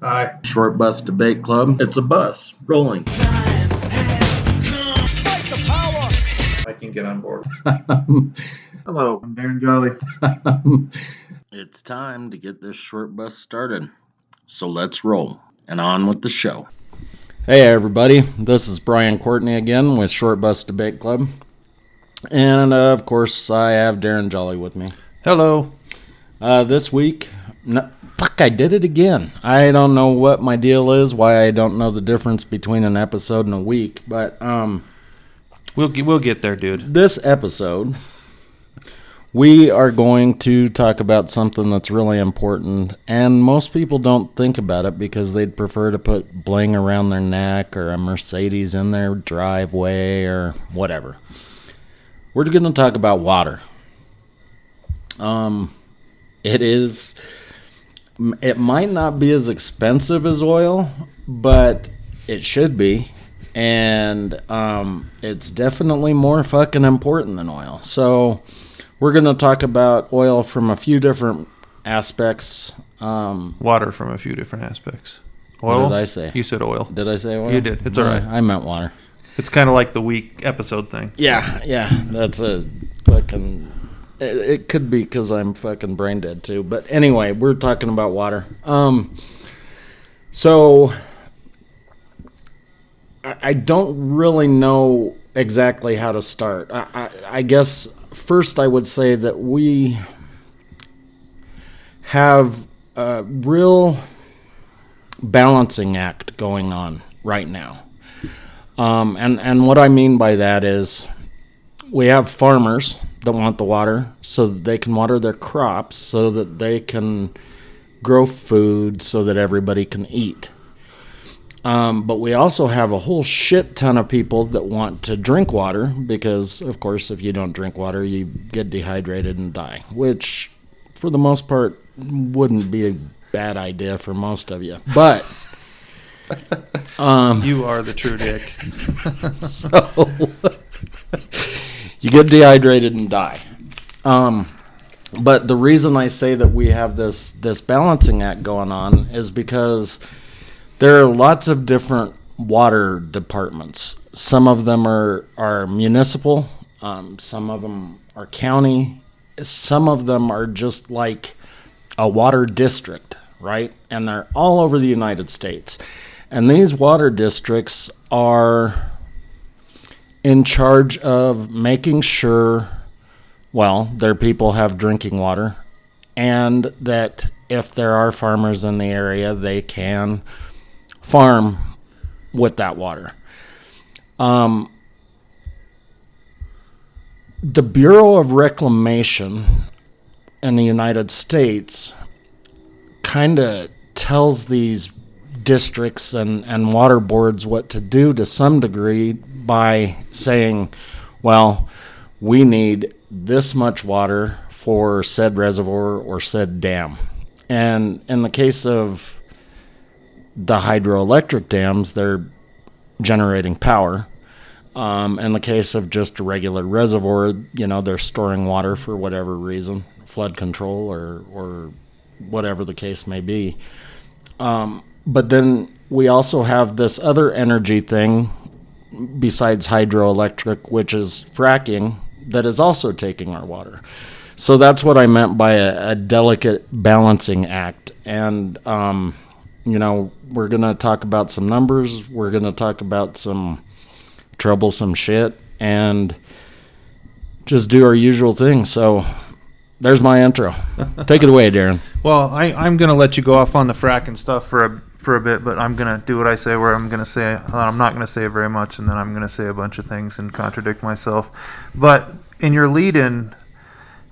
Aye. Short Bus Debate Club. It's a bus rolling. I can get on board. Hello, I'm Darren Jolly. It's time to get this short bus started. So let's roll and on with the show. Hey everybody, this is Brian Courtney again with Short Bus Debate Club. And of course I have Darren Jolly with me. Hello. This week, I did it again. I don't know what my deal is, why I don't know the difference between an episode and a week, but We'll get there, dude. this episode, we are going to talk about something that's really important, and most people don't think about it because they'd prefer to put bling around their neck or a Mercedes in their driveway or whatever. We're going to talk about water. It might not be as expensive as oil, but it should be. And it's definitely more fucking important than oil. So we're going to talk about oil from a few different aspects. Water from a few different aspects. Oil? What did I say? You said oil. Did I say oil? You did. It's all right. I meant water. It's kind of like the week episode thing. Yeah. That's a fucking... It could be because I'm fucking brain dead too. But anyway, we're talking about water. So I don't really know exactly how to start. I guess first I would say that we have a real balancing act going on right now. And what I mean by that is we have farmers that want the water so that they can water their crops, so that they can grow food, so that everybody can eat. But we also have a whole shit ton of people that want to drink water because, of course, if you don't drink water, you get dehydrated and die, which, for the most part, wouldn't be a bad idea for most of you. But... you are the true dick. So... you get dehydrated and die. But the reason I say that we have this balancing act going on is because there are lots of different water departments. Some of them are municipal. Some of them are county. Some of them are just like a water district, right? And they're all over the United States. And these water districts are in charge of making sure, well, their people have drinking water, and that if there are farmers in the area, they can farm with that water. The Bureau of Reclamation in the United States kind of tells these districts and water boards what to do to some degree by saying, well, we need this much water for said reservoir or said dam. And in the case of the hydroelectric dams, they're generating power. In the case of just a regular reservoir, they're storing water for whatever reason, flood control or whatever the case may be. But then we also have this other energy thing besides hydroelectric, which is fracking, that is also taking our water. So that's what I meant by a delicate balancing act. And, we're going to talk about some numbers. We're going to talk about some troublesome shit and just do our usual thing. So there's my intro. Take it away, Darren. Well, I'm going to let you go off on the fracking stuff for a bit, but I'm going to do what I say, where I'm going to say, I'm not going to say very much, and then I'm going to say a bunch of things and contradict myself. But in your lead-in,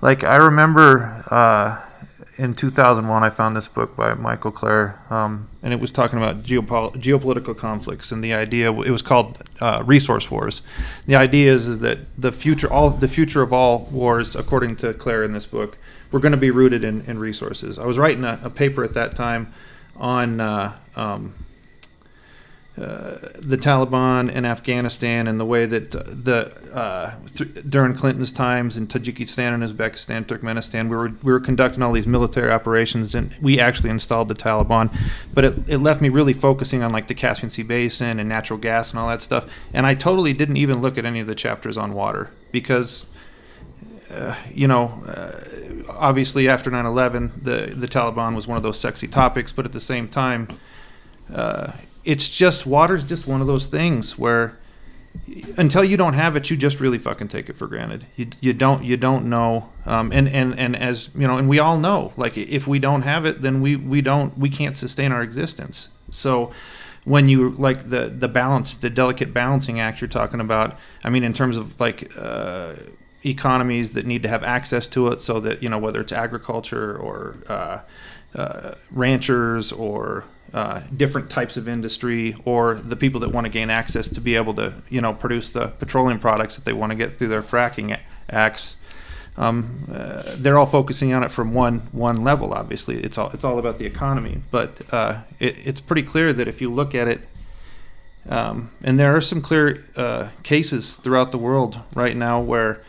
like, I remember in 2001, I found this book by Michael Clare, and it was talking about geopolitical conflicts, and the idea, it was called Resource Wars. The idea is that the future of all wars, according to Clare in this book, were going to be rooted in resources. I was writing a paper at that time on the Taliban in Afghanistan and the way that during Clinton's times in Tajikistan and Uzbekistan, Turkmenistan, we were conducting all these military operations, and we actually installed the Taliban. But it left me really focusing on like the Caspian Sea Basin and natural gas and all that stuff. And I totally didn't even look at any of the chapters on water because, obviously after 9/11, the Taliban was one of those sexy topics. But at the same time, it's just water's just one of those things where until you don't have it, you just really fucking take it for granted. You don't know, and as you know, and we all know, like if we don't have it, then we can't sustain our existence. So when you like the balance, the delicate balancing act you're talking about, I mean, in terms of like economies that need to have access to it, so that whether it's agriculture or ranchers or different types of industry, or the people that want to gain access to be able to produce the petroleum products that they want to get through their fracking acts. They're all focusing on it from one level. Obviously, it's all about the economy, but it's pretty clear that if you look at it, and there are some clear cases throughout the world right now where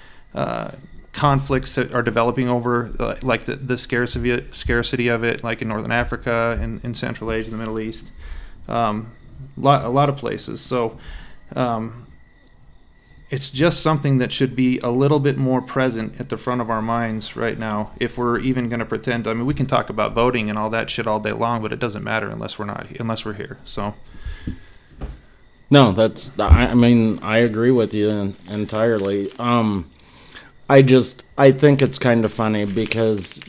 conflicts are developing over like the scarcity of it, like in Northern Africa and in Central Asia, the Middle East, a lot of places. So it's just something that should be a little bit more present at the front of our minds right now, if we're even going to pretend. I mean, we can talk about voting and all that shit all day long, but it doesn't matter unless we're here. So no, I mean, I agree with you entirely. I think it's kind of funny because,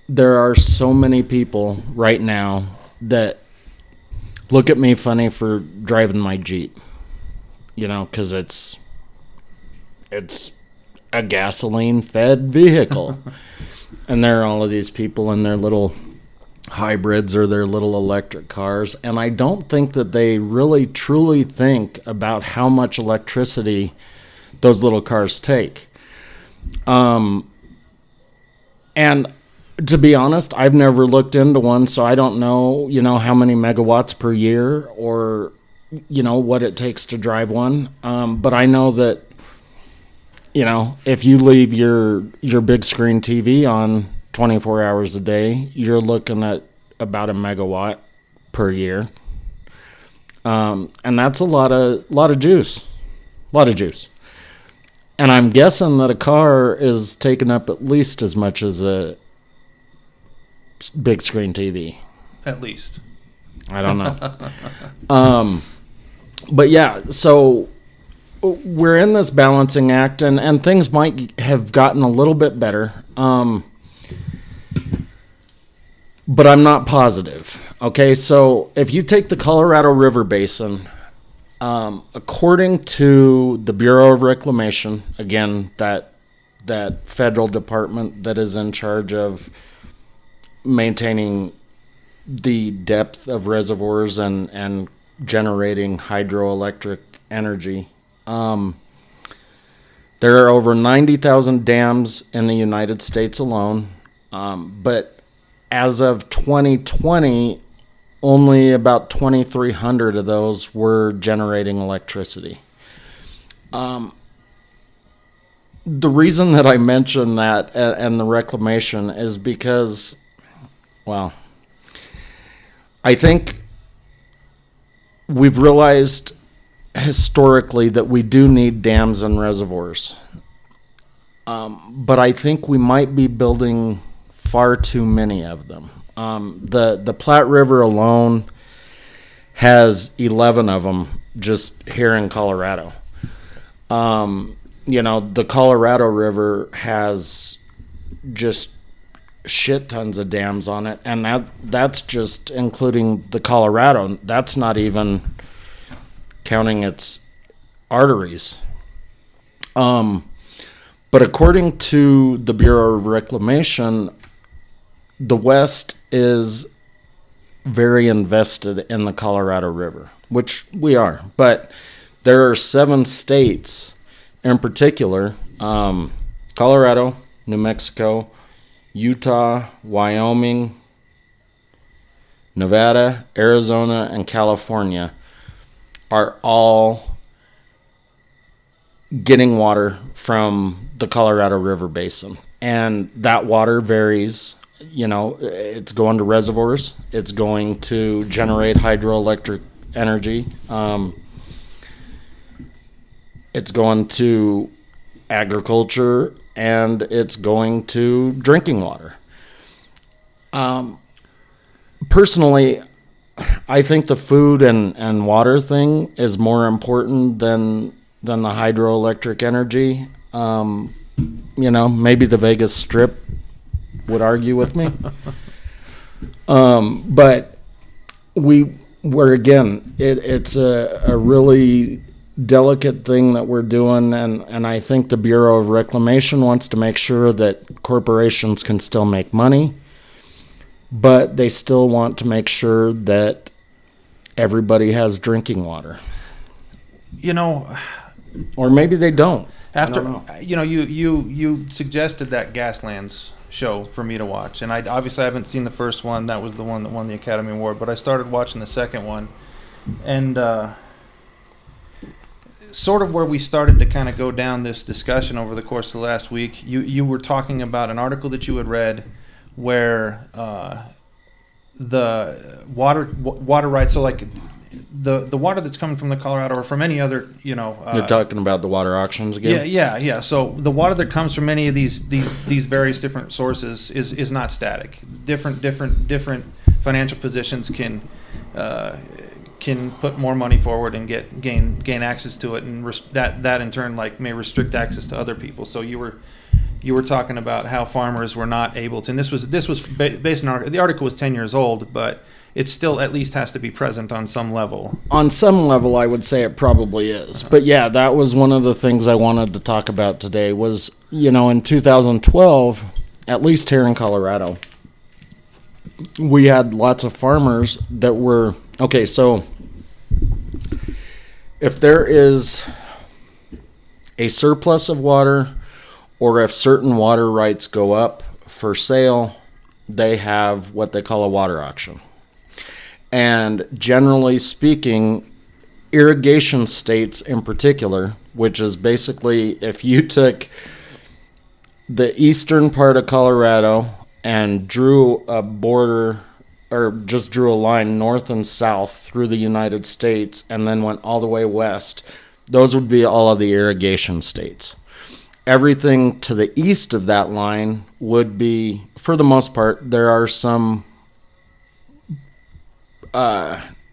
there are so many people right now that look at me funny for driving my Jeep, because it's a gasoline-fed vehicle. And there are all of these people in their little hybrids or their little electric cars. And I don't think that they really truly think about how much electricity those little cars take. And to be honest, I've never looked into one, so I don't know, how many megawatts per year or, what it takes to drive one. But I know that, if you leave your big screen TV on 24 hours a day, you're looking at about a megawatt per year. And that's a lot of juice. A lot of juice. And I'm guessing that a car is taking up at least as much as a big screen TV. At least. I don't know. But yeah, so we're in this balancing act, and things might have gotten a little bit better. But I'm not positive. Okay, so if you take the Colorado River Basin, according to the Bureau of Reclamation, again, that federal department that is in charge of maintaining the depth of reservoirs and generating hydroelectric energy, there are over 90,000 dams in the United States alone, but as of 2020, only about 2,300 of those were generating electricity. The reason that I mention that and the reclamation is because, well, I think we've realized historically that we do need dams and reservoirs. But I think we might be building far too many of them. The Platte River alone has 11 of them just here in Colorado. The Colorado River has just shit tons of dams on it, and that's just including the Colorado. That's not even counting its arteries. But according to the Bureau of Reclamation, the West is very invested in the Colorado River, which we are. But there are 7 states in particular, Colorado, New Mexico, Utah, Wyoming, Nevada, Arizona, and California are all getting water from the Colorado River Basin. And that water varies. You know, it's going to reservoirs. It's going to generate hydroelectric energy. It's going to agriculture, and it's going to drinking water. Personally, I think the food and water thing is more important than the hydroelectric energy. You know, maybe the Vegas Strip would argue with me. But we're again, it's a really delicate thing that we're doing, and I think the Bureau of Reclamation wants to make sure that corporations can still make money, but they still want to make sure that everybody has drinking water. You know, or maybe they don't. After, I don't know. you know, you suggested that Gaslands show for me to watch, and I obviously haven't seen the first one. That was the one that won the Academy Award, but I started watching the second one, and sort of where we started to kind of go down this discussion over the course of the last week, you were talking about an article that you had read where the water rights, so like the water that's coming from the Colorado or from any other, you know, You're talking about the water auctions again? Yeah. So the water that comes from any of these various different sources is not static. Different financial positions can put more money forward and gain access to it, and that in turn may restrict access to other people. So you were talking about how farmers were not able to, and this was based on the article was 10 years old, but it still at least has to be present on some level. On some level, I would say it probably is. But yeah, that was one of the things I wanted to talk about today was, you know, in 2012, at least here in Colorado, we had lots of farmers that were, okay, so if there is a surplus of water, or if certain water rights go up for sale, they have what they call a water auction. And generally speaking, irrigation states in particular, which is basically if you took the eastern part of Colorado and drew a border or just drew a line north and south through the United States and then went all the way west, those would be all of the irrigation states. Everything to the east of that line would be, for the most part, there are some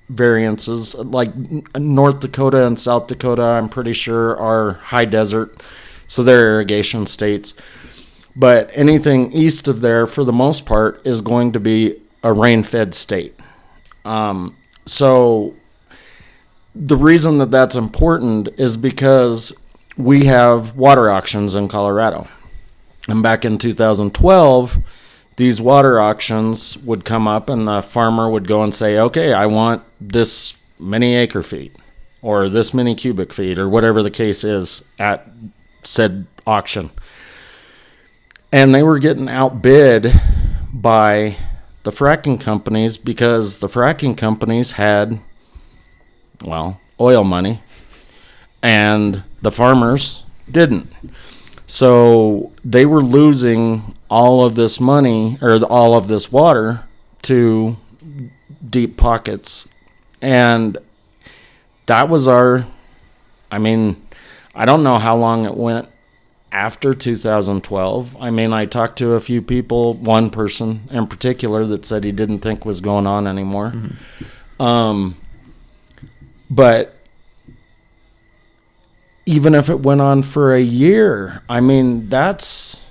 variances, like North Dakota and South Dakota, I'm pretty sure, are high desert, so they're irrigation states. But anything east of there, for the most part, is going to be a rain-fed state. So the reason that that's important is because we have water auctions in Colorado. And back in 2012, these water auctions would come up and the farmer would go and say, okay, I want this many acre feet or this many cubic feet or whatever the case is at said auction. And they were getting outbid by the fracking companies because the fracking companies had, well, oil money and the farmers didn't. So they were losing all of this money or all of this water to deep pockets. And that was I don't know how long it went after 2012. I talked to a few people, one person in particular that said he didn't think was going on anymore. Mm-hmm. But even if it went on for a year, that's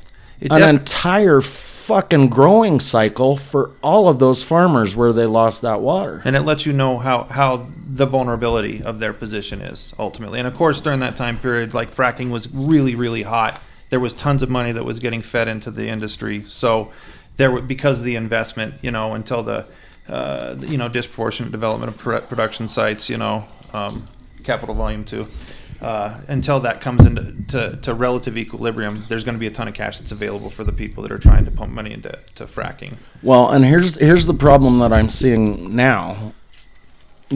an entire fucking growing cycle for all of those farmers where they lost that water. And it lets you know how the vulnerability of their position is ultimately. And of course, during that time period, like fracking was really, really hot. There was tons of money that was getting fed into the industry. So because of the investment, until the disproportionate development of production sites, capital volume 2. until that comes into relative equilibrium, there's going to be a ton of cash that's available for the people that are trying to pump money into fracking. Well, and here's the problem that I'm seeing now,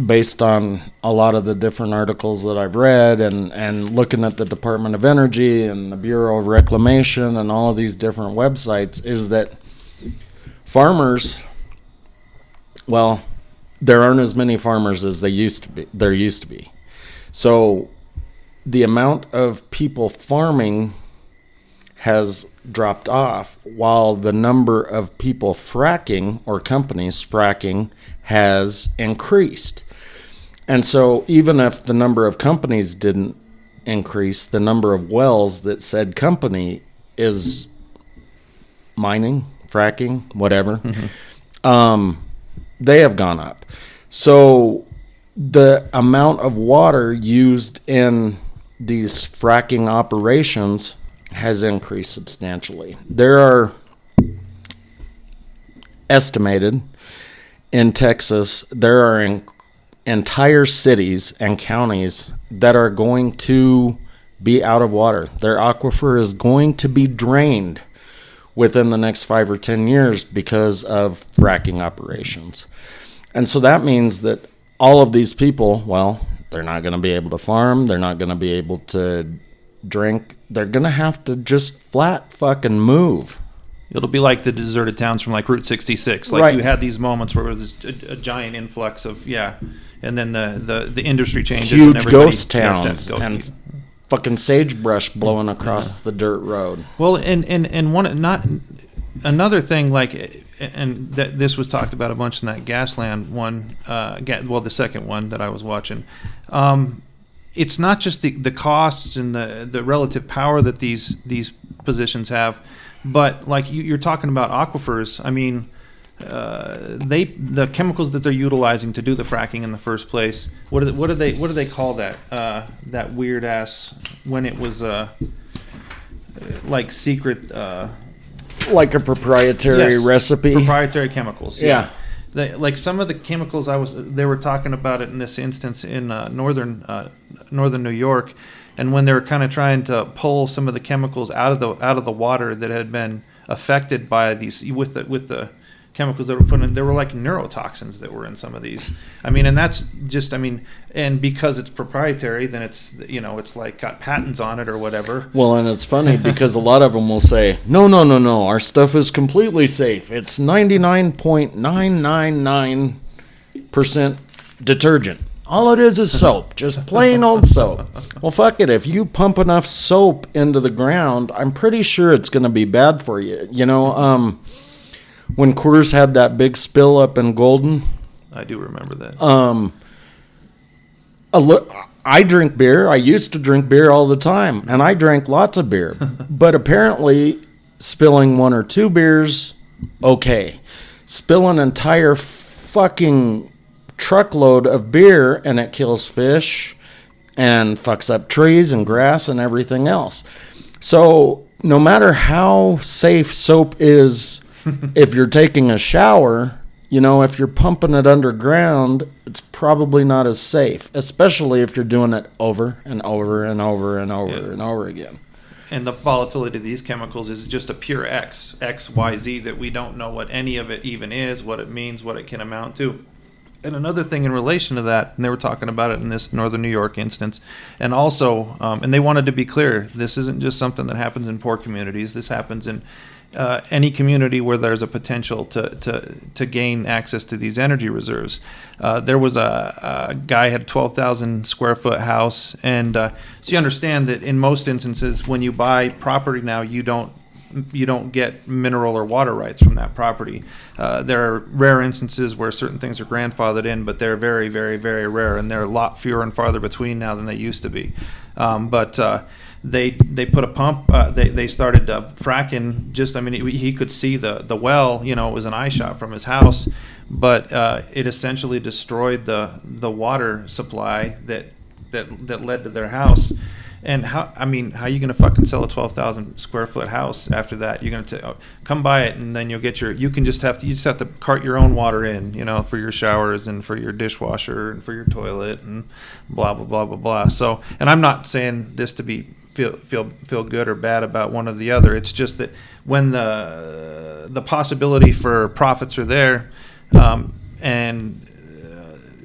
based on a lot of the different articles that I've read and looking at the Department of Energy and the Bureau of Reclamation and all of these different websites, is that farmers, well, there aren't as many farmers as there used to be. So the amount of people farming has dropped off, while the number of people fracking, or companies fracking, has increased. And so even if the number of companies didn't increase, the number of wells that said company is mining, fracking, whatever, they have gone up. So the amount of water used in these fracking operations has increased substantially. There are estimated in Texas, there are entire cities and counties that are going to be out of water. Their aquifer is going to be drained within the next 5 or 10 years because of fracking operations. And so that means that all of these people, well, they're not going to be able to farm. They're not going to be able to drink. They're going to have to just flat fucking move. It'll be like the deserted towns from like Route 66. Like, right. You had these moments where there was a giant influx of, and then the industry changes. Huge and ghost towns and fucking sagebrush blowing across the dirt road. Well, and one, not another thing, like, and that this was talked about a bunch in that Gasland one, the second one that I was watching. It's not just the costs and the relative power that these positions have, but like you're talking about aquifers. I mean, the chemicals that they're utilizing to do the fracking in the first place. What do they call that? That weird ass, when it was like secret. Like a proprietary recipe. Proprietary chemicals. Yeah. Like some of the chemicals they were talking about it in this instance in northern New York, and when they were kind of trying to pull some of the chemicals out of the water that had been affected by these with the chemicals that were put in, there were like neurotoxins that were in some of these. I mean, and that's just, and because it's proprietary, then it's, it's like got patents on it or whatever. Well, and it's funny because a lot of them will say, no, our stuff is completely safe. It's 99.999% detergent. All it is soap, just plain old soap. Well, fuck it. If you pump enough soap into the ground, I'm pretty sure it's going to be bad for you. When Coors had that big spill up in Golden, I do remember that. I drink beer. I used to drink beer all the time, and I drank lots of beer. But apparently, spilling 1 or 2 beers, okay. Spill an entire fucking truckload of beer, and it kills fish and fucks up trees and grass and everything else. So no matter how safe soap is, if you're taking a shower, if you're pumping it underground, it's probably not as safe, especially if you're doing it over and over and over and over and over again. And the volatility of these chemicals is just a pure X, Y, Z, that we don't know what any of it even is, what it means, what it can amount to. And another thing in relation to that, and they were talking about it in this Northern New York instance, and also, and they wanted to be clear, this isn't just something that happens in poor communities. This happens in any community where there's a potential to gain access to these energy reserves. There was a guy had a 12,000 square foot house, and so you understand that in most instances, when you buy property now, you don't get mineral or water rights from that property. There are rare instances where certain things are grandfathered in, but they're very, very, very rare, and they're a lot fewer and farther between now than they used to be. But they put a pump. They started fracking. He could see the well. It was an eye shot from his house, but it essentially destroyed the water supply that led to their house. And how are you going to fucking sell a 12,000 square foot house after that? You're going to come buy it, and then you just have to cart your own water in, for your showers and for your dishwasher and for your toilet and blah blah blah blah blah. So, and I'm not saying this to be feel good or bad about one or the other. It's just that when the possibility for profits are there, and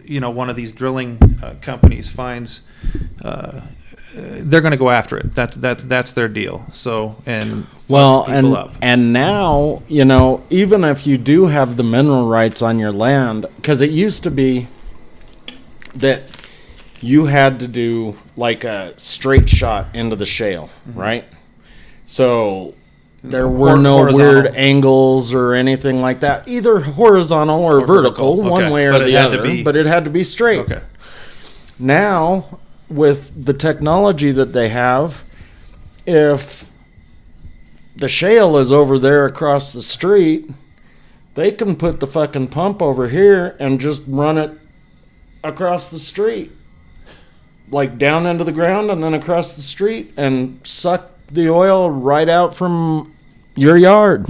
one of these drilling companies finds. They're going to go after it. That's their deal. So and now even if you do have the mineral rights on your land, because it used to be that you had to do like a straight shot into the shale, right? So there were no weird angles or anything like that, either horizontal or vertical, one way or the other. But it had to be straight. Okay. Now, with the technology that they have, if the shale is over there across the street, they can put the fucking pump over here and just run it across the street, like down into the ground and then across the street, and suck the oil right out from your yard,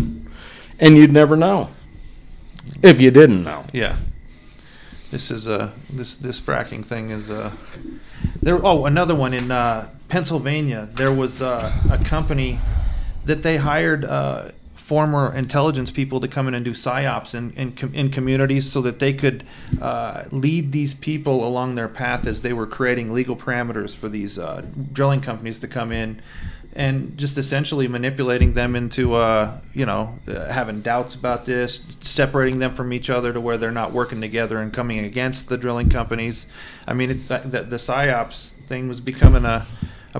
and you'd never know if you didn't know. Yeah. This is this fracking thing is there. Oh, another one in Pennsylvania. There was a company that they hired former intelligence people to come in and do psyops in communities so that they could lead these people along their path as they were creating legal parameters for these drilling companies to come in, and just essentially manipulating them into having doubts about this, separating them from each other to where they're not working together and coming against the drilling companies. I mean, the psyops thing was becoming a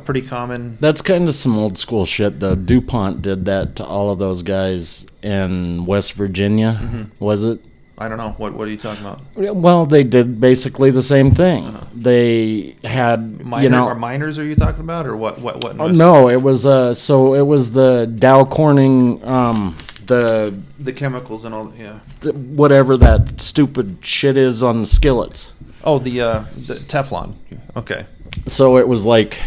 pretty common. That's kind of some old school shit, though. DuPont did that to all of those guys in West Virginia, was it? I don't know. What are you talking about? Well, they did basically the same thing. They had miners. Are you talking about, or what? No, it was it was the Dow Corning the chemicals and all. Yeah. Whatever that stupid shit is on the skillets. Oh, the Teflon. Okay. So it was like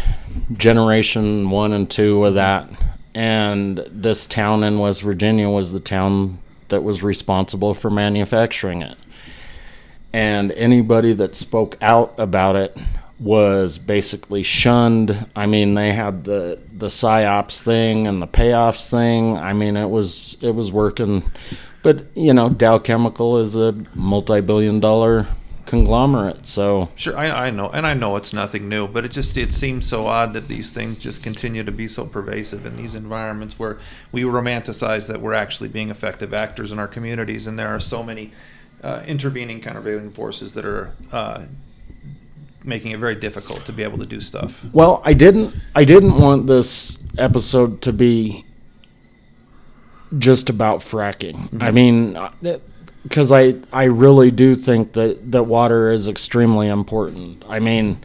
generation 1 and 2 of that, and this town in West Virginia was the town that was responsible for manufacturing it. And anybody that spoke out about it was basically shunned. I mean, they had the psyops thing and the payoffs thing. I mean, it was working. But, Dow Chemical is a multi-billion-dollar conglomerate, so sure, I know, and I know it's nothing new, but it seems so odd that these things just continue to be so pervasive in these environments where we romanticize that we're actually being effective actors in our communities, and there are so many intervening, countervailing forces that are making it very difficult to be able to do stuff. Well, I didn't want this episode to be just about fracking. Mm-hmm. I mean, because I really do think that water is extremely important. I mean,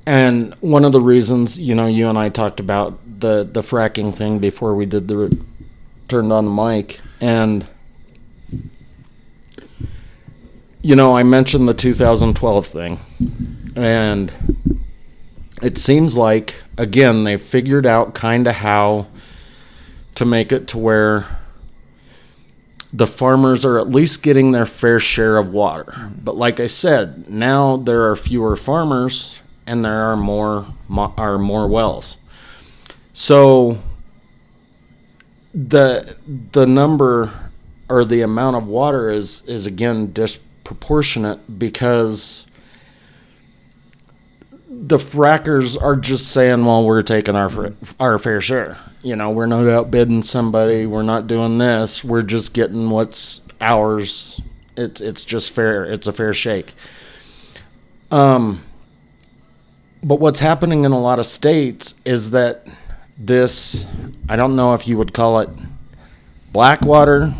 and one of the reasons, you and I talked about the fracking thing before we turned on the mic, and I mentioned the 2012 thing, and it seems like, again, they figured out kind of how to make it to where the farmers are at least getting their fair share of water. But like I said, now there are fewer farmers and there are more wells. So the number or the amount of water is again disproportionate, because the frackers are just saying, well, we're taking our fair share. We're not outbidding somebody. We're not doing this. We're just getting what's ours. It's just fair. It's a fair shake. But what's happening in a lot of states is that this, I don't know if you would call it black water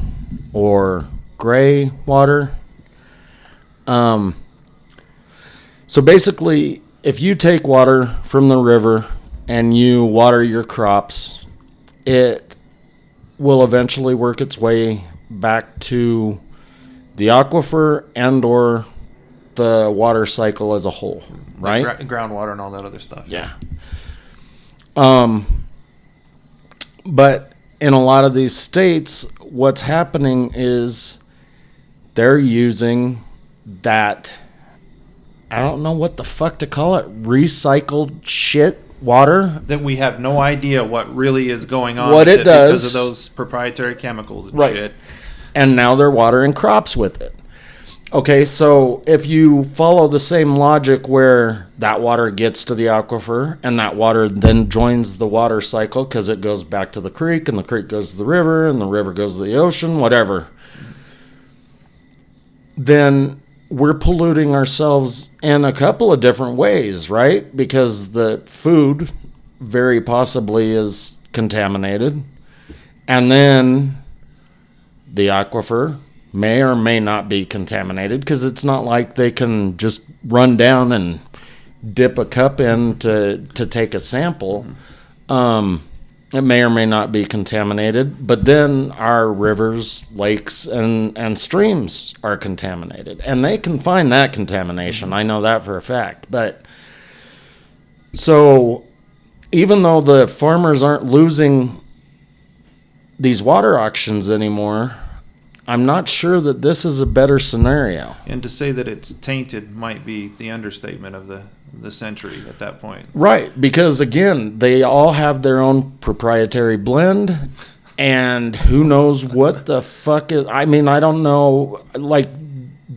or gray water. So basically, if you take water from the river and you water your crops, it will eventually work its way back to the aquifer and or the water cycle as a whole, right? Groundwater and all that other stuff. Yeah. But in a lot of these states, what's happening is they're using that, I don't know what the fuck to call it, recycled shit water. That we have no idea what really is going on What with it does. because of those proprietary chemicals and Right. shit. And now they're watering crops with it. Okay, so if you follow the same logic where that water gets to the aquifer and that water then joins the water cycle because it goes back to the creek and the creek goes to the river and the river goes to the ocean, whatever, then we're polluting ourselves in a couple of different ways, right? Because the food very possibly is contaminated. And then the aquifer may or may not be contaminated because it's not like they can just run down and dip a cup in to take a sample. It may or may not be contaminated, but then our rivers, lakes, and streams are contaminated. And they can find that contamination. I know that for a fact. But so even though the farmers aren't losing these water auctions anymore, I'm not sure that this is a better scenario. And to say that it's tainted might be the understatement of the century at that point. Right, because again, they all have their own proprietary blend, and who knows what the fuck is. I mean, I don't know. Like,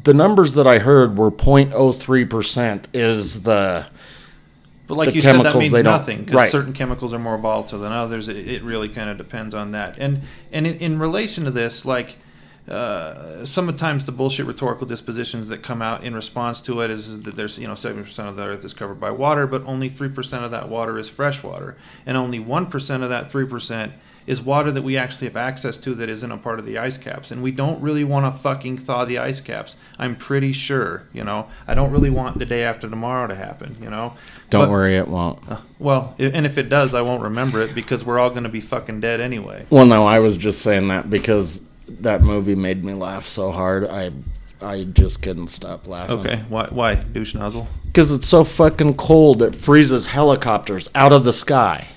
the numbers that I heard were 0.03% is the. But like the you said, that chemicals means they don't- nothing because right. certain chemicals are more volatile than others. It really kind of depends on that. And in relation to this, like, sometimes the bullshit rhetorical dispositions that come out in response to it is that there's 70% of the earth is covered by water, but only 3% of that water is fresh water, and only 1% of that 3% is water that we actually have access to that isn't a part of the ice caps. And we don't really want to fucking thaw the ice caps. I'm pretty sure, I don't really want the day after tomorrow to happen, Don't worry, it won't. And if it does, I won't remember it because we're all going to be fucking dead anyway. Well, no, I was just saying that because that movie made me laugh so hard. I just couldn't stop laughing. Okay, why douche nozzle? Because it's so fucking cold it freezes helicopters out of the sky.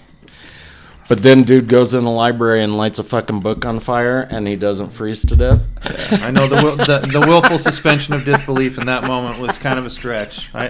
But then dude goes in the library and lights a fucking book on fire and he doesn't freeze to death. Yeah, I know the willful suspension of disbelief in that moment was kind of a stretch. I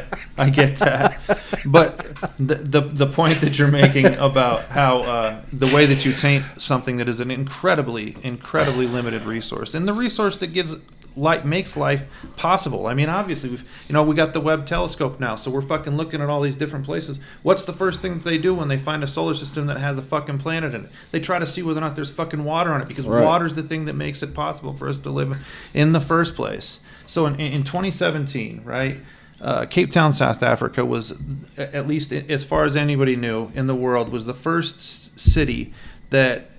get that. But the point that you're making about how the way that you taint something that is an incredibly limited resource, and the resource that makes life possible. I mean, obviously, we got the Webb telescope now, so we're fucking looking at all these different places. What's the first thing that they do when they find a solar system that has a fucking planet in it? They try to see whether or not there's fucking water on it, because right. Water's the thing that makes it possible for us to live in the first place. So in 2017, right, Cape Town, South Africa was, at least as far as anybody knew in the world, was the first city that,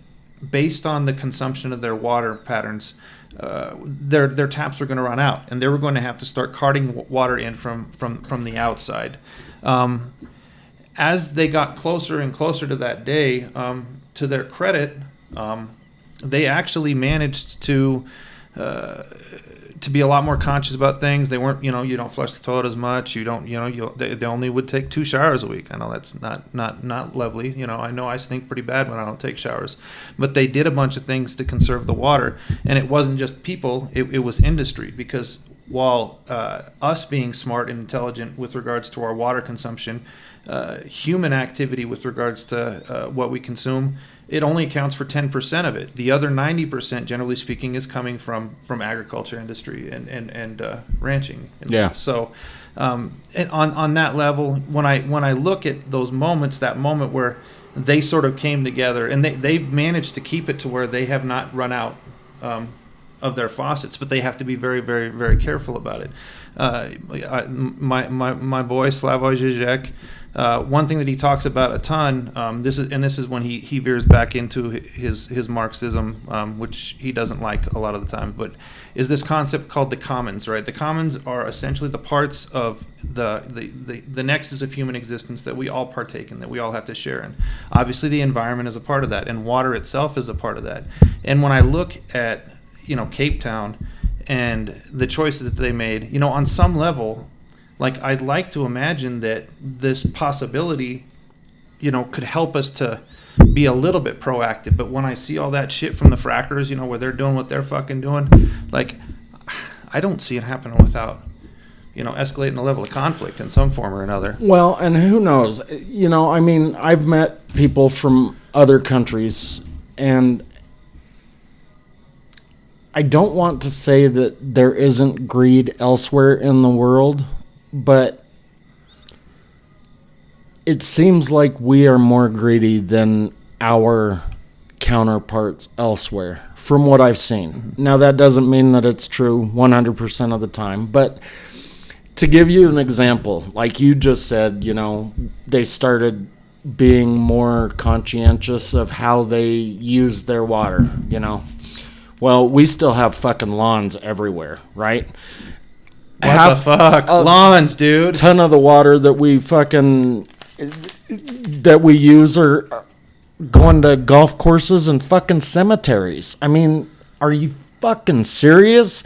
based on the consumption of their water patterns, their taps were going to run out, and they were going to have to start carting water in from the outside. As they got closer and closer to that day, to their credit, they actually managed to be a lot more conscious about things. They weren't, you don't flush the toilet as much. You don't, they only would take 2 showers a week. I know that's not lovely. I know I stink pretty bad when I don't take showers, but they did a bunch of things to conserve the water. And it wasn't just people, it was industry, because while us being smart and intelligent with regards to our water consumption, human activity with regards to what we consume, it only accounts for 10% of it. The other 90%, generally speaking, is coming from agriculture industry and ranching. Yeah. So and on that level, when I look at those moments, that moment where they sort of came together, and they've managed to keep it to where they have not run out of their faucets, but they have to be very, very, very careful about it. My boy Slavoj Žižek, one thing that he talks about a ton, this is when he veers back into his Marxism, which he doesn't like a lot of the time, but is this concept called the commons, right? The commons are essentially the parts of the nexus of human existence that we all partake in, that we all have to share in. Obviously, the environment is a part of that, and water itself is a part of that. And when I look at Cape Town and the choices that they made, on some level, like, I'd like to imagine that this possibility could help us to be a little bit proactive. But when I see all that shit from the frackers, where they're doing what they're fucking doing, like, I don't see it happening without, escalating the level of conflict in some form or another. Well, and who knows? I mean, I've met people from other countries, and I don't want to say that there isn't greed elsewhere in the world, but it seems like we are more greedy than our counterparts elsewhere, from what I've seen. Mm-hmm. Now, that doesn't mean that it's true 100% of the time, but to give you an example, like you just said, they started being more conscientious of how they use their water, Well, we still have fucking lawns everywhere, right? What the fuck? Lawns, dude. Ton of the water that we use are going to golf courses and fucking cemeteries. I mean, are you fucking serious?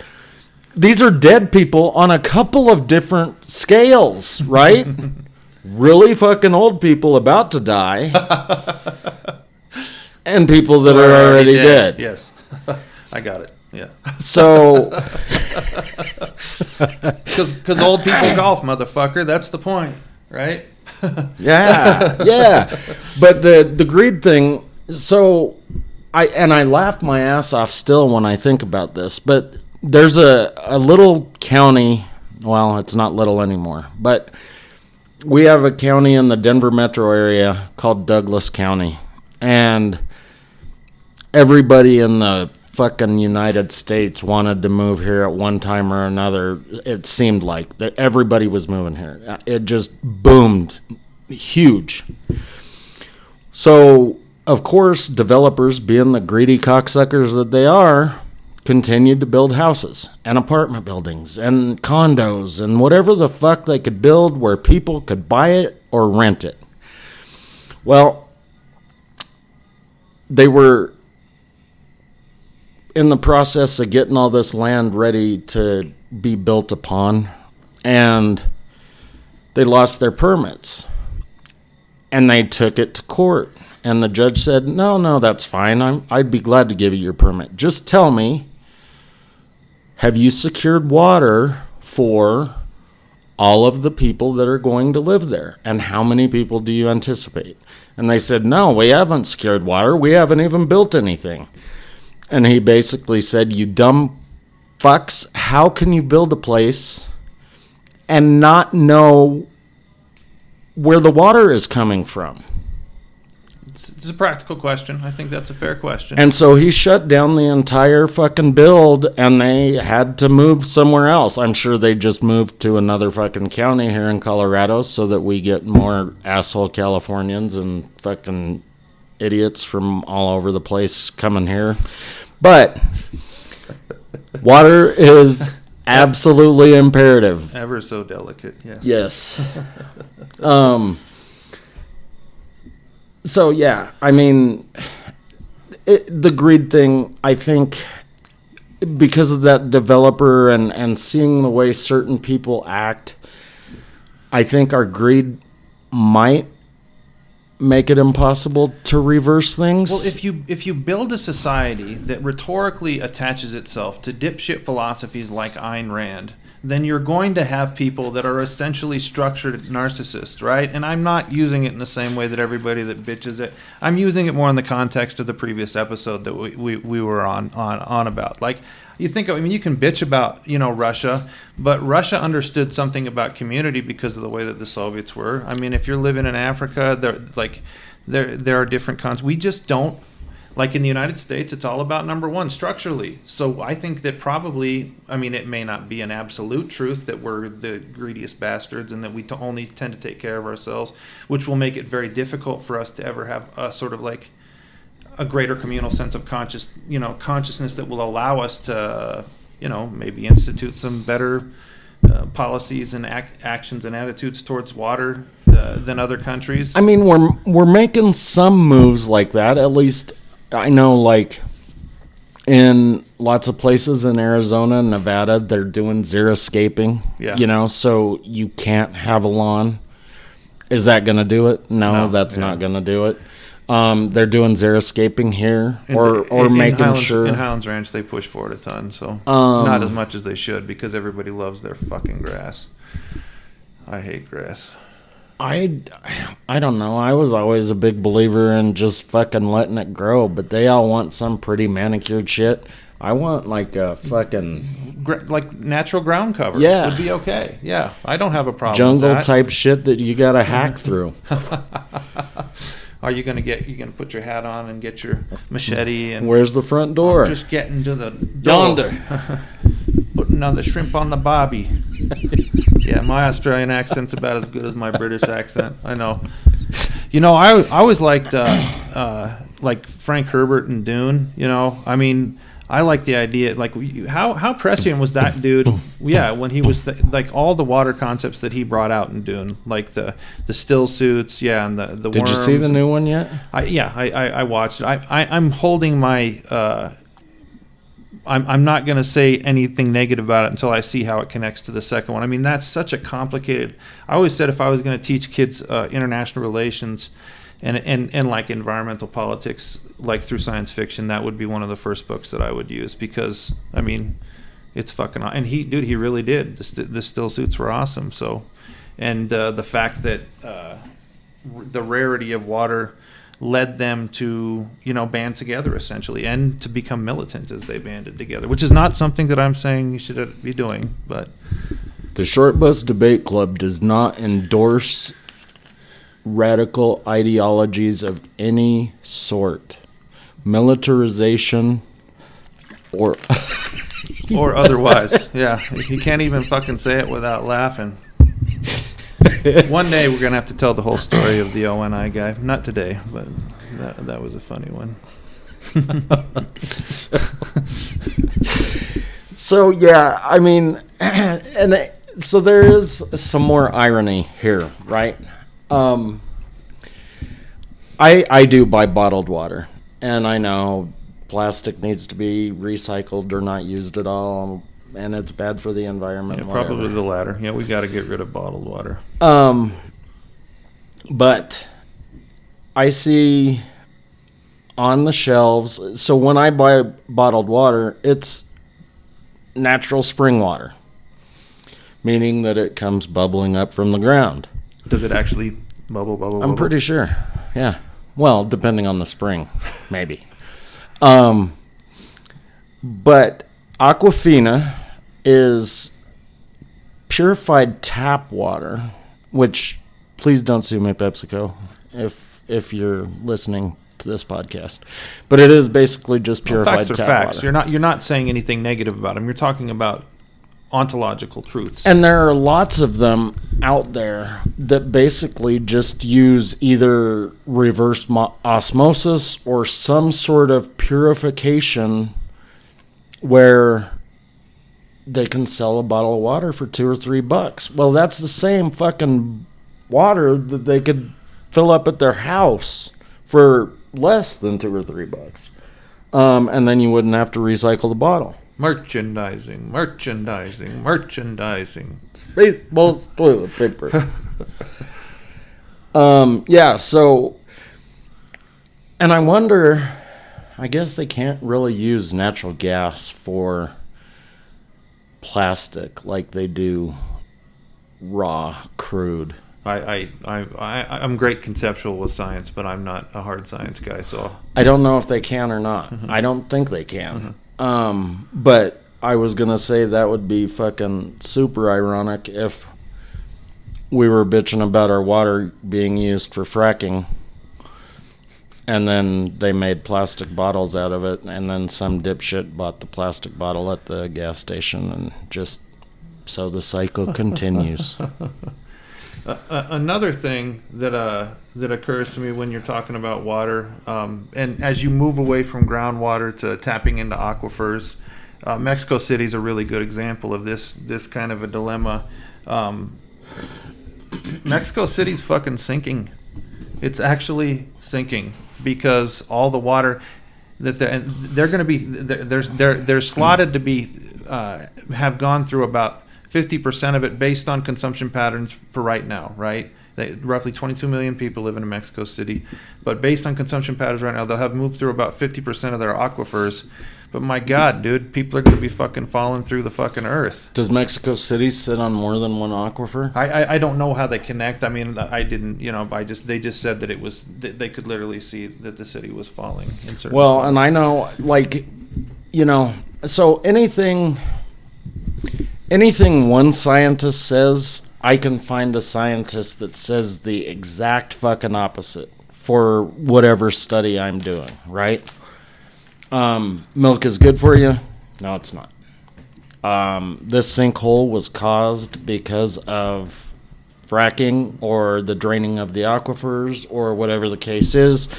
These are dead people on a couple of different scales, right? Really fucking old people about to die. And people that are already dead. Yes. I got it. Yeah. So, because old people golf, motherfucker. That's the point, right? yeah. But the greed thing. So, I laugh my ass off still when I think about this. But there's a little county. Well, it's not little anymore. But we have a county in the Denver metro area called Douglas County, and everybody in the fucking United States wanted to move here at one time or another. It seemed like that everybody was moving here. It just boomed huge. So, of course, developers, being the greedy cocksuckers that they are, continued to build houses and apartment buildings and condos and whatever the fuck they could build where people could buy it or rent it. Well, they were in the process of getting all this land ready to be built upon, and they lost their permits, and they took it to court, and the judge said, no, that's fine. I'd be glad to give you your permit. Just tell me, have you secured water for all of the people that are going to live there, and how many people do you anticipate? And they said, no, we haven't secured water. We haven't even built anything. And he basically said, you dumb fucks, how can you build a place and not know where the water is coming from? It's a practical question. I think that's a fair question. And so he shut down the entire fucking build, and they had to move somewhere else. I'm sure they just moved to another fucking county here in Colorado so that we get more asshole Californians and fucking idiots from all over the place coming here. But water is absolutely imperative. Ever so delicate, yes. Yes. So, yeah, I mean, the greed thing, I think, because of that developer and seeing the way certain people act, I think our greed might make it impossible to reverse things. Well, if you build a society that rhetorically attaches itself to dipshit philosophies like Ayn Rand, then you're going to have people that are essentially structured narcissists, right? And I'm not using it in the same way that everybody that bitches it. I'm using it more in the context of the previous episode that we were on about. Like, you think, I mean, you can bitch about, Russia, but Russia understood something about community because of the way that the Soviets were. I mean, if you're living in Africa, there are different cons. We just don't. Like in the United States, it's all about number one, structurally. So I think that probably, I mean, it may not be an absolute truth that we're the greediest bastards and that we only tend to take care of ourselves, which will make it very difficult for us to ever have a sort of like a greater communal sense of consciousness that will allow us to, maybe institute some better policies and actions and attitudes towards water than other countries. I mean, we're making some moves like that, at least. I know, like, in lots of places in Arizona and Nevada, they're doing xeriscaping, so you can't have a lawn. Is that going to do it? No, No, that's yeah. not going to do it. They're doing xeriscaping here, or In making Highlands, sure. in Highlands Ranch they push for it a ton, so not as much as they should because everybody loves their fucking grass. I hate grass. I don't know. I was always a big believer in just fucking letting it grow, but they all want some pretty manicured shit. I want like a fucking Like natural ground cover Yeah. would be okay. Yeah, I don't have a problem jungle with that. type shit that you gotta hack through. Are you gonna put your hat on and get your machete and Where's the front door? just getting to the door. Yonder. Putting on the shrimp on the bobby. Yeah, my Australian accent's about as good as my British accent. I know. You know, I always liked like Frank Herbert and Dune. You know, I mean, I like the idea. Like, how prescient was that dude? Yeah, when he was like all the water concepts that he brought out in Dune, like the still suits. Yeah, and the Did you worms. see the new one yet? I watched it. I'm holding my. I'm not going to say anything negative about it until I see how it connects to the second one. I mean, that's such a complicated. I always said if I was going to teach kids international relations and like environmental politics, like through science fiction, that would be one of the first books that I would use because I mean, it's fucking. And he really did. The still suits were awesome. So, and the fact that the rarity of water led them to, band together essentially and to become militant as they banded together, which is not something that I'm saying you should be doing, but The Short Bus Debate Club does not endorse radical ideologies of any sort. Militarization or otherwise. Yeah, you can't even fucking say it without laughing. One day we're gonna have to tell the whole story of the ONI guy. Not today, but that was a funny one. So yeah, I mean, so there is some more irony here, right? I do buy bottled water, and I know plastic needs to be recycled or not used at all, and it's bad for the environment. Yeah, probably the latter. Yeah, we got to get rid of bottled water. But I see on the shelves, so when I buy bottled water, it's natural spring water, meaning that it comes bubbling up from the ground. Does it actually bubble? I'm pretty sure, yeah. Well, depending on the spring, maybe. But Aquafina is purified tap water, which please don't sue me, PepsiCo, if you're listening to this podcast. But it is basically just purified facts are tap facts. water. You're not saying anything negative about them. You're talking about ontological truths. And there are lots of them out there that basically just use either reverse osmosis or some sort of purification where they can sell a bottle of water for $2 or $3. Well, that's the same fucking water that they could fill up at their house for less than $2 or $3. And then you wouldn't have to recycle the bottle. Merchandising. Spaceballs toilet paper. Yeah, so, and I wonder, I guess they can't really use natural gas for plastic like they do raw crude. I'm great conceptual with science, but I'm not a hard science guy, so I don't know if they can or not. I don't think they can. But I was gonna say that would be fucking super ironic if we were bitching about our water being used for fracking, and then they made plastic bottles out of it, and then some dipshit bought the plastic bottle at the gas station, and just so the cycle continues. Another thing that occurs to me when you're talking about water, and as you move away from groundwater to tapping into aquifers, Mexico City is a really good example of this kind of a dilemma. Mexico City's fucking sinking. It's actually sinking because all the water that they're going to be they're slotted to be have gone through about 50% of it based on consumption patterns for right now, right? Roughly 22 million people live in Mexico City. But based on consumption patterns right now, they'll have moved through about 50% of their aquifers. But my God, dude, people are going to be fucking falling through the fucking earth. Does Mexico City sit on more than one aquifer? I don't know how they connect. I mean, I didn't, they just said that it was, they could literally see that the city was falling in certain spots. And I know, so anything one scientist says, I can find a scientist that says the exact fucking opposite for whatever study I'm doing, right? Milk is good for you? No, it's not. This sinkhole was caused because of fracking or the draining of the aquifers or whatever the case is.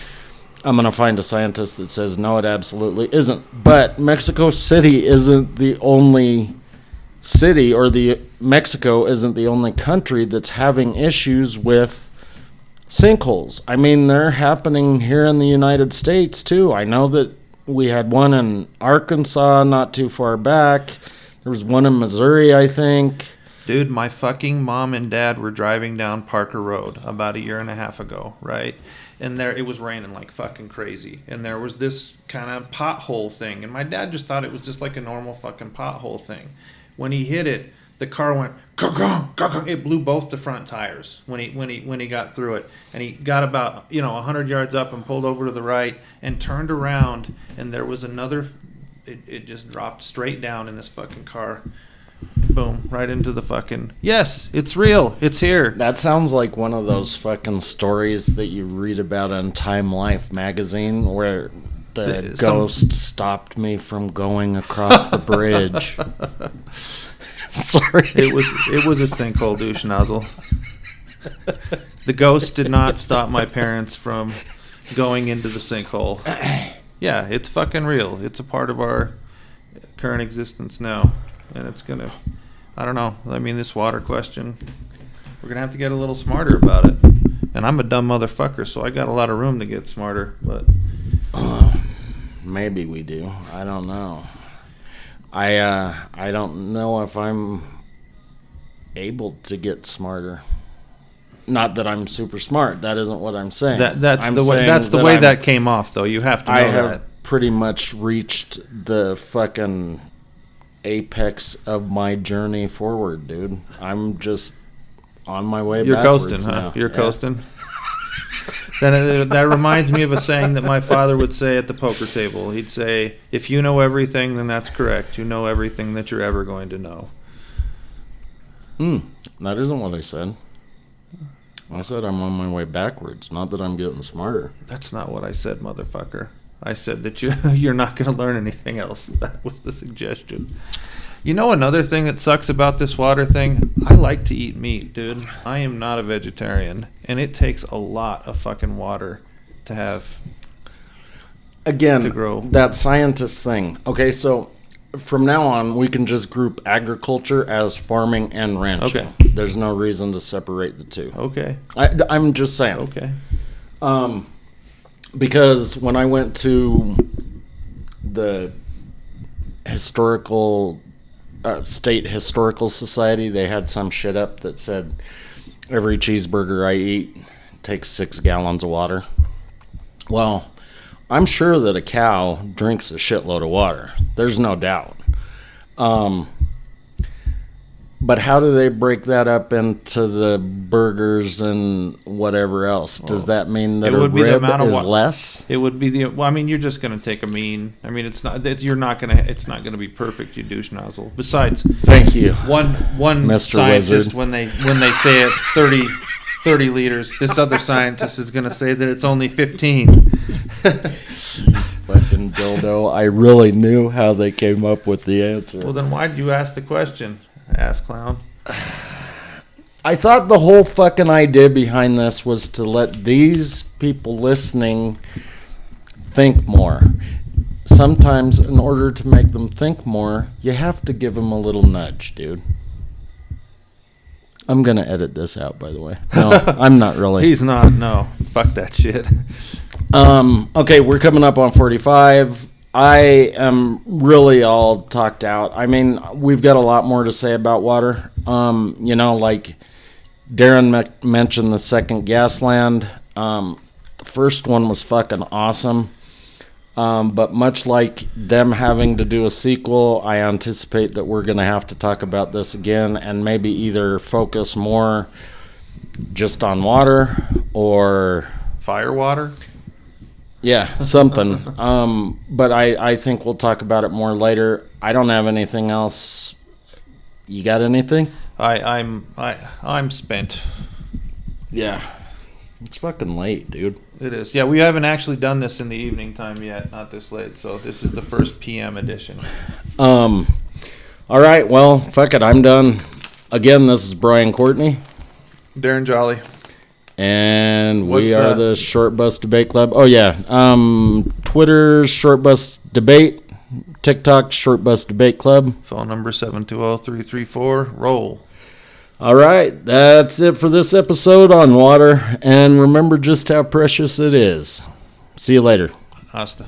I'm going to find a scientist that says, no, it absolutely isn't. But Mexico City isn't the only city, or Mexico isn't the only country that's having issues with sinkholes. I mean, they're happening here in the United States, too. I know that we had one in Arkansas not too far back. There was one in Missouri, I think. Dude, my fucking mom and dad were driving down Parker Road about a year and a half ago, right? And it was raining like fucking crazy. And there was this kind of pothole thing. And my dad just thought it was just like a normal fucking pothole thing. When he hit it, the car went, it blew both the front tires when he got through it. And he got about 100 yards up and pulled over to the right and turned around, and there was another, it just dropped straight down in this fucking car. Boom, right into the fucking, yes, it's real, it's here. That sounds like one of those fucking stories that you read about in Time Life magazine where the ghost stopped me from going across the bridge. Sorry. It was a sinkhole, douche nozzle. The ghost did not stop my parents from going into the sinkhole. Yeah, it's fucking real. It's a part of our current existence now. And it's going to, I don't know. I mean, this water question, we're going to have to get a little smarter about it. And I'm a dumb motherfucker, so I got a lot of room to get smarter. But maybe we do. I don't know. I don't know if I'm able to get smarter. Not that I'm super smart. That isn't what I'm saying. That's the way that came off, though. You have to know I that. have pretty much reached the fucking apex of my journey forward, dude. I'm just on my way You're backwards coasting, huh? now. You're coasting? Then that reminds me of a saying that my father would say at the poker table. He'd say, if you know everything, then that's correct. You know everything that you're ever going to know. That isn't what I said. I said I'm on my way backwards, not that I'm getting smarter. That's not what I said, motherfucker. I said that you're not going to learn anything else. That was the suggestion. You know another thing that sucks about this water thing? I like to eat meat, dude. I am not a vegetarian, and it takes a lot of fucking water to have to grow. That scientist thing. Okay, so from now on, we can just group agriculture as farming and ranching. Okay. There's no reason to separate the two. Okay. I'm just saying. Okay. Because when I went to the historical state historical society, they had some shit up that said every cheeseburger I eat takes 6 gallons of water. Well, I'm sure that a cow drinks a shitload of water. There's no doubt. But how do they break that up into the burgers and whatever else? Does that mean that a rib is less? It would be you're just going to take a mean. I mean, it's not going to be perfect, you douche nozzle. Besides, thank you. One Mr. scientist, Wizard. when they say it's 30 liters, this other scientist is going to say that it's only 15. Fucking dildo. I really knew how they came up with the answer. Well, then why did you ask the question? Ass clown. I thought the whole fucking idea behind this was to let these people listening think more. Sometimes, in order to make them think more, you have to give them a little nudge, dude. I'm going to edit this out, by the way. No, I'm not really. He's not. No. Fuck that shit. Okay, we're coming up on 45. I am really all talked out. I mean, we've got a lot more to say about water. Darren mentioned the second Gasland. The first one was fucking awesome. But much like them having to do a sequel, I anticipate that we're going to have to talk about this again and maybe either focus more just on water or Firewater? yeah, something. But I think we'll talk about it more later. I don't have anything else. You got anything? I'm spent. Yeah. It's fucking late, dude. It is. Yeah, we haven't actually done this in the evening time yet, not this late. So this is the first PM edition. All right, well, fuck it, I'm done. Again, this is Brian Courtney. Darren Jolly. And What's we are that? the Short Bus Debate Club. Oh, yeah. Twitter's Short Bus Debate. TikTok, Short Bus Debate Club. Phone number 720-334. Roll. All right, that's it for this episode on water. And remember just how precious it is. See you later. Hasta.